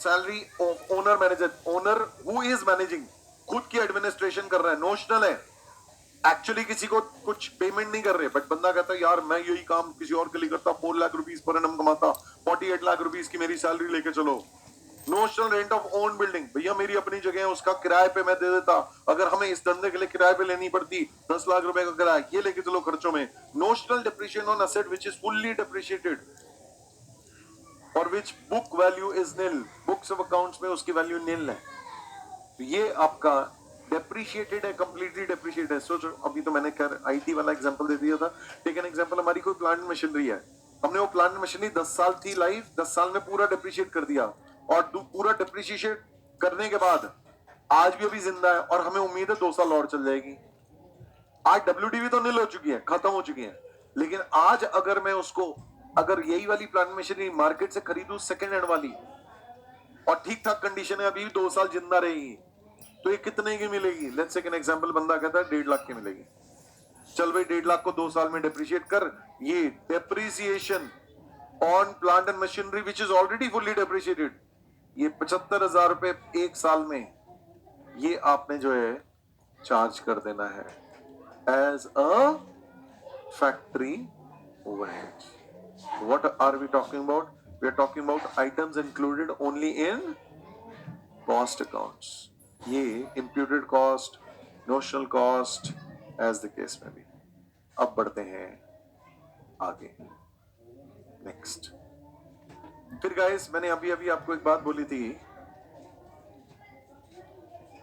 Salary of owner manager, owner who is managing, खुद की administration कर रहा है, नोशनल है, एक्चुअली किसी को कुछ पेमेंट नहीं कर रहे, बट बंदा कहता है यार मैं यही काम किसी और के लिए करता, 4 लाख रुपीस पर एनम कमाता, 48 लाख रुपीस की मेरी सैलरी लेके चलो। Notional rent of own building, भैया मेरी अपनी जगह है, उसका किराए पे मैं दे देता, अगर हमें इस धंधे के लिए किराए पे लेनी पड़ती 10 लाख रुपए का किराया, ये लेके चलो खर्चों में। Notional depreciation on asset which is fully depreciated और which book value is nil, books of accounts में उसकी वैल्यू निल है, तो ये आपका डेप्रिशिएटेड है, कंप्लीटली डेप्रिशिएटेड है। सोचो, अभी तो मैंने खैर आईटी वाला एग्जांपल दे दिया था, टेक एन एग्जांपल, हमारी कोई प्लांट मशीनरी है, हमने वो प्लांट मशीनरी 10 साल थी लाइफ, 10 साल में पूरा डेप्रिशिएट कर दिया, और पूरा डेप्रिशिएट करने के बाद आज भी अभी जिंदा है और हमें उम्मीद है 2 साल और चल जाएगी। आज डब्ल्यूडीवी तो निल हो चुकी है, खत्म हो चुकी है, लेकिन आज अगर मैं उसको, अगर यही वाली प्लांट मशीनरी मार्केट से खरीदूं सेकेंड हैंड वाली और ठीक ठाक कंडीशन है, अभी 2 साल जिंदा रहेगी, तो ये कितने की मिलेगी? लेट्स टेक एन एग्जांपल, बंदा कहता है 1.5 लाख की मिलेगी। चल भाई 1.5 लाख को 2 साल में डिप्रिशिएट कर, ये depreciation on plant and machinery which is already fully depreciated, ये 75,000 रुपए 1 साल में, ये आपने जो है चार्ज कर देना है as a factory overhead. What are we talking about? We are talking about items included only in cost accounts. ये imputed cost, notional cost, as the case may be. अब बढ़ते हैं आगे, next. फिर guys, मैंने अभी अभी आपको एक बात बोली थी,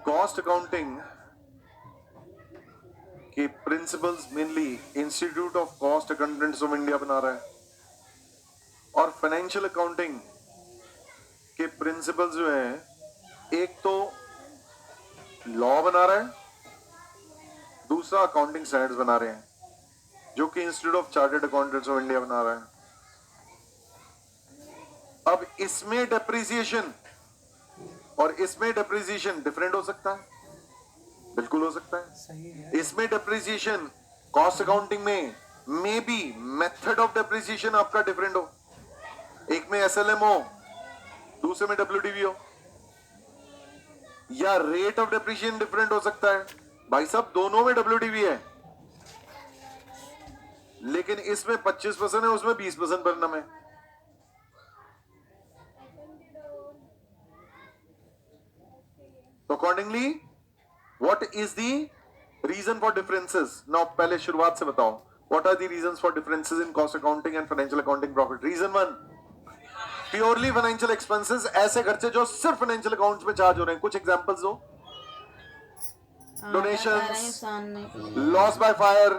cost accounting के principles mainly Institute of Cost Accountants of India बना रहा है, और फाइनेंशियल अकाउंटिंग के प्रिंसिपल्स जो हैं, एक तो लॉ बना रहा है, दूसरा अकाउंटिंग स्टैंडर्ड्स बना रहे हैं, जो कि institute of chartered accountants of India बना रहा है। अब इसमें डेप्रिसिएशन और इसमें डेप्रिसिएशन डिफरेंट हो सकता है, बिल्कुल हो सकता है। सही है। इसमें डेप्रिसिएशन कॉस्ट अकाउंटिंग में may be method of depreciation आपका डिफरेंट हो, एक में एसएलएम हो, दूसरे में डब्ल्यूडीवी हो, या रेट ऑफ डेप्रिसिएशन डिफरेंट हो सकता है। भाई साहब दोनों में डब्ल्यूडीवी है, लेकिन इसमें 25% है, उसमें 20% भरना है। तो accordingly what is the reason for differences? Now पहले शुरुआत से बताओ, what are the reasons for differences in cost accounting and financial accounting profit? Reason 1, purely financial expenses, ऐसे खर्चे जो सिर्फ फाइनेंशियल अकाउंट्स में चार्ज हो रहे हैं। कुछ एग्जांपल्स दो। Donations, loss by fire,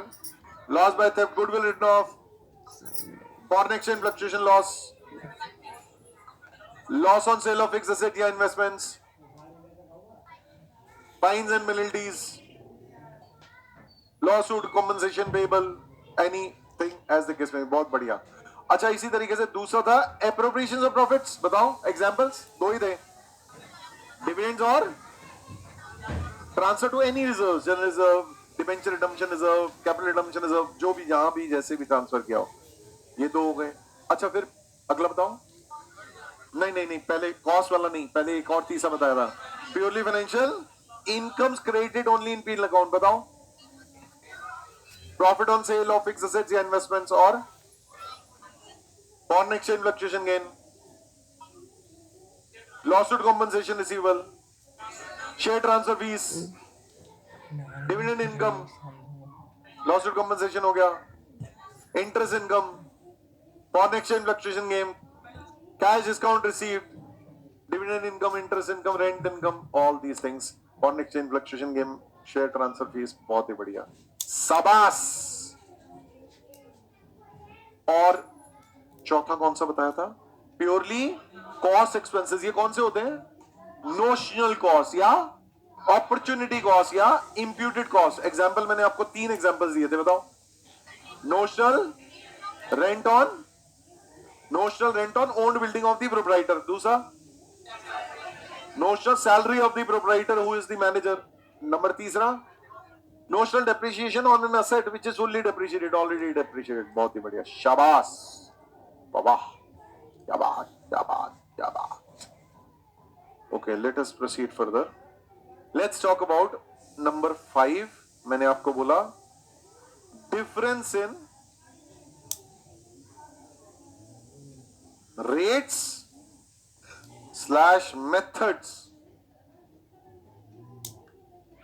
loss by theft, goodwill written off, foreign exchange fluctuation loss, loss on sale of fixed asset या investments, fines and penalties, lawsuit, compensation payable, anything as the case में। बहुत बढ़िया। अच्छा, इसी तरीके से दूसरा था एप्रोप्रिएशन ऑफ प्रॉफिट्स, बताओ एग्जांपल्स, दो ही थे, डिविडेंड्स और transfer to any reserve, general reserve, debenture redemption reserve, capital redemption reserve, जो भी जहां भी जैसे भी ट्रांसफर किया हो, ये दो हो गए। अच्छा, फिर अगला बताओ। नहीं नहीं नहीं, पहले कॉस्ट वाला नहीं, पहले एक और तीसरा बताया था, purely financial incomes credited only in PNL account, बताओ। Profit on sale of fixed assets या इन्वेस्टमेंट्स, और foreign exchange fluctuation gain, lawsuit compensation receivable, share transfer fees, dividend income, lawsuit compensation हो गया, interest income, foreign exchange fluctuation gain, cash discount received, dividend income, interest income, rent income, all these things, foreign exchange fluctuation gain, share transfer fees. बहुत ही बढ़िया, शाबाश। और चौथा कौन सा बताया था? Purely cost expenses. ये कौन से होते हैं? नोशनल कॉस्ट या अपॉर्चुनिटी कॉस्ट या इंप्यूटेड कॉस्ट। एग्जांपल मैंने आपको 3 एग्जांपल्स दिए थे, बताओ। Notional rent on owned building of the proprietor, दूसरा notional salary of the proprietor who is the manager, number तीसरा notional depreciation on an asset which is fully depreciated, already depreciated. बहुत ही बढ़िया, शाबाश, वाह, क्या बात, क्या बात, क्या बात। Okay, let us proceed further. Let's talk about number 5. मैंने आपको बोला difference in rates / methods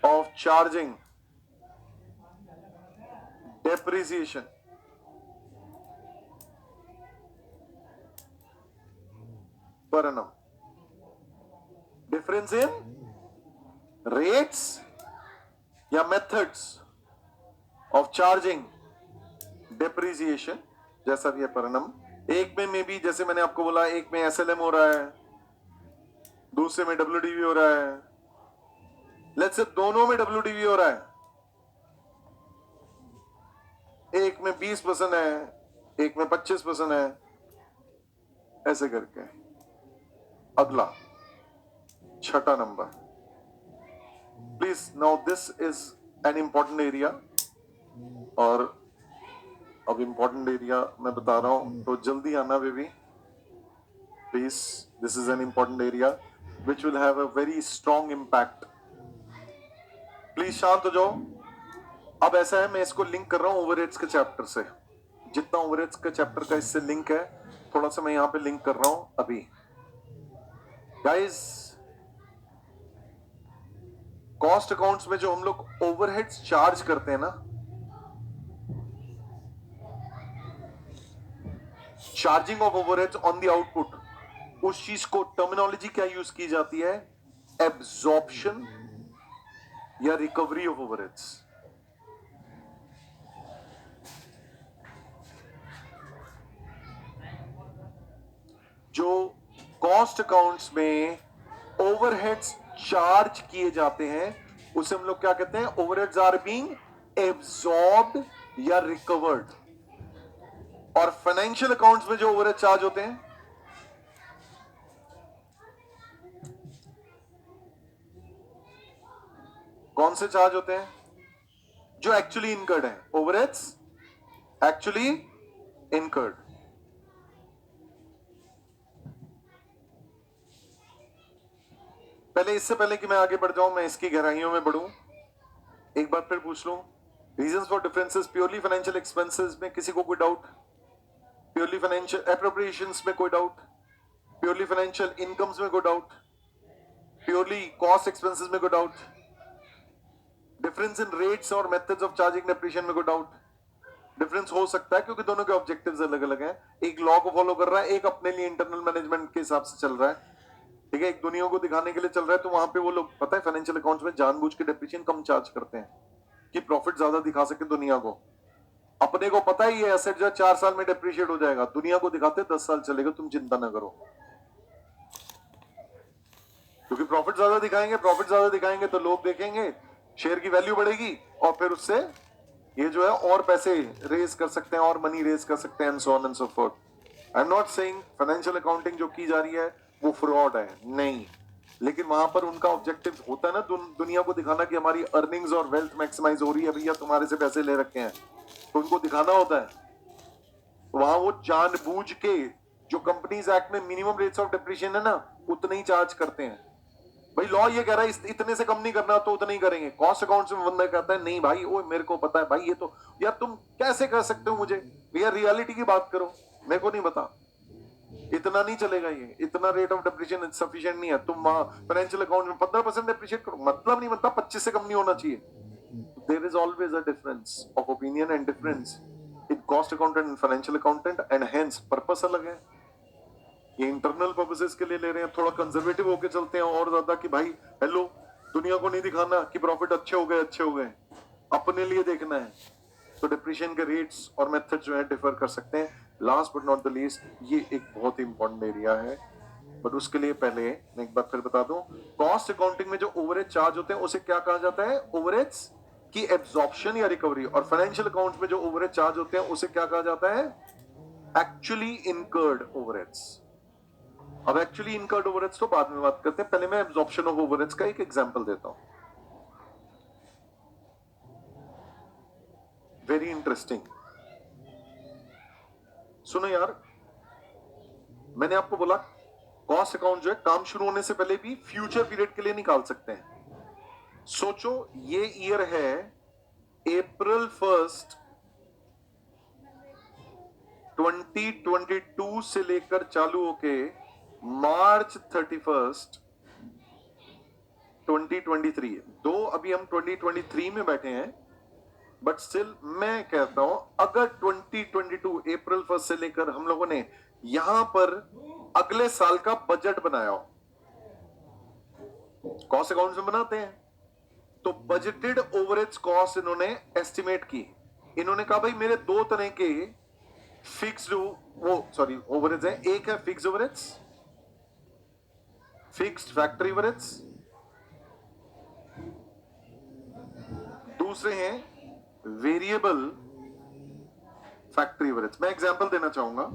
of charging depreciation. Per annum. Difference in rates या methods of charging depreciation, जैसा भी है per annum. एक में भी जैसे मैंने आपको बोला, एक में SLM हो रहा है, दूसरे में WDV हो रहा है. लेट्स से दोनों में WDV हो रहा है. एक में 20% है, एक में 25% है, ऐसे करके. अगला छठा number. Please now this is an important area, और अब इंपॉर्टेंट एरिया मैं बता रहा हूं तो जल्दी आना baby please. This is an important area which will have a very strong impact. Please शांत हो जाओ. अब ऐसा है, मैं इसको लिंक कर रहा हूं ओवरहेड्स के चैप्टर से. जितना ओवरहेड्स का चैप्टर का इससे लिंक है, थोड़ा सा मैं यहां पे लिंक कर रहा हूं अभी. गाइस, कॉस्ट अकाउंट्स में जो हम लोग ओवरहेड्स चार्ज करते हैं ना, charging of overheads on the output, उस चीज को टर्मिनोलॉजी क्या यूज की जाती है? एब्जॉर्प्शन या रिकवरी ऑफ ओवरहेड्स. जो कॉस्ट अकाउंट्स में ओवरहेड्स चार्ज किए जाते हैं उसे हम लोग क्या कहते हैं? ओवरहेड्स आर बीइंग एब्जॉर्ब्ड या रिकवर्ड. और फाइनेंशियल अकाउंट्स में जो ओवरहेड चार्ज होते हैं, कौन से चार्ज होते हैं? जो एक्चुअली इनकर्ड है. Overheads actually incurred. पहले, इससे पहले कि मैं आगे बढ़ जाऊं, मैं इसकी गहराइयों में बढ़ूं, एक बार फिर पूछ लूं. Reasons for differences. Purely financial expenses में किसी को कोई डाउट? प्योरली फाइनेंशियल एप्रोप्रिएशंस में कोई डाउट? प्योरली फाइनेंशियल इनकम्स में कोई डाउट? प्योरली कॉस्ट एक्सपेंसेस में कोई डाउट? डिफरेंस इन रेट्स और मेथड्स ऑफ चार्जिंग डेप्रिसिएशन में कोई डाउट? डिफरेंस हो सकता है क्योंकि दोनों के ऑब्जेक्टिव्स अलग अलग हैं. एक लॉ को फॉलो कर रहा है, एक अपने लिए इंटरनल मैनेजमेंट के हिसाब से चल रहा है. ठीक है, एक दुनिया को दिखाने के लिए चल रहा है. तो वहां पे वो लोग, पता है, फाइनेंशियल अकाउंट्स में जानबूझ के डेप्रिसिएशन कम चार्ज करते हैं कि प्रॉफिट ज्यादा दिखा सके दुनिया को. अपने को पता ही है एसेट जो 4 साल में डेप्रिशिएट हो जाएगा, दुनिया को दिखाते 10 साल चलेगा. तुम चिंता ना करो, क्योंकि प्रॉफिट ज्यादा दिखाएंगे. प्रॉफिट ज्यादा दिखाएंगे तो लोग देखेंगे, शेयर की वैल्यू बढ़ेगी, और फिर उससे ये जो है और पैसे रेज कर सकते हैं, और मनी रेज कर सकते हैं, and so on and so fourth. I am not saying financial accounting जो की जा रही है वो फ्रॉड है, नहीं. लेकिन वहां पर उनका ऑब्जेक्टिव होता है ना, दुनिया को दिखाना कि हमारी अर्निंग्स और वेल्थ मैक्सिमाइज हो रही है. भैया तुम्हारे से पैसे ले रखे हैं, तो उनको दिखाना होता है. वहां वो जानबूझ के, जो कंपनीज एक्ट में मिनिमम रेट्स ऑफ डेप्रिसिएशन है ना, उतने ही चार्ज करते हैं. भाई लॉ ये कह रहा है इतने से कम नहीं करना, तो उतने ही करेंगे. कॉस्ट अकाउंट्स में बंदा कहता है नहीं भाई, ओ मेरे को पता है भाई, ये तो यार तुम कैसे कर सकते हो मुझे? भैया रियलिटी की बात करो, मेरे को नहीं पता. इतना नहीं चलेगा, ये इतना रेट ऑफ डेप्रिसिएशन सफिशिएंट नहीं है. तुम फाइनेंशियल अकाउंट में 15% डेप्रिशिएट करो, मतलब नहीं बनता. 25 से कम नहीं होना चाहिए. There is always a difference of opinion and difference in cost accountant and financial accountant, and hence purpose अलग है. ये इंटरनल पर्पसेस के लिए ले रहे हैं, थोड़ा कंजर्वेटिव होके चलते हैं और ज्यादा कि भाई हेलो, दुनिया को नहीं दिखाना कि प्रॉफिट अच्छे हो गए, अपने लिए देखना है. तो डिप्रिशिएशन के रेट्स और मेथड जो है डिफर कर सकते हैं. Last but not the least, ये एक बहुत ही इंपॉर्टेंट एरिया है, बट उसके लिए पहले मैं एक बार फिर बता दूं. कॉस्ट अकाउंटिंग में जो ओवरहेड चार्ज होते हैं उसे क्या कहा जाता है? ओवरहेड्स की एब्जॉर्प्शन या रिकवरी. और फाइनेंशियल अकाउंट्स में जो ओवरहेड चार्ज होते हैं उसे क्या कहा जाता है? Actually incurred overheads. अब एक्चुअली इनकर्ड ओवरहेड्स तो बाद में बात करते हैं, पहले मैं एब्जॉर्प्शन ऑफ ओवरहेड्स का एक एग्जांपल देता हूं. Very interesting. सुनो यार, मैंने आपको बोला कॉस्ट अकाउंट जो है काम शुरू होने से पहले भी फ्यूचर पीरियड के लिए निकाल सकते हैं। सोचो ये ईयर है अप्रैल 1 2022 से लेकर चालू होके मार्च 31 2023। दो अभी हम 2023 में बैठे हैं, बट स्टिल मैं कहता हूं अगर 2022 अप्रैल 1 से लेकर हम लोगों ने यहां पर अगले साल का बजट बनाया हो, कॉस्ट अकाउंट में बनाते हैं, तो बजटेड ओवरहेड्स कॉस्ट इन्होंने एस्टिमेट की। इन्होंने कहा भाई मेरे दो तरह के फिक्स्ड ओवरहेड्स हैं। एक है fixed overheads, fixed factory overheads, दूसरे हैं वेरिएबल फैक्ट्री ओवरहेड्स। मैं एग्जांपल देना चाहूंगा।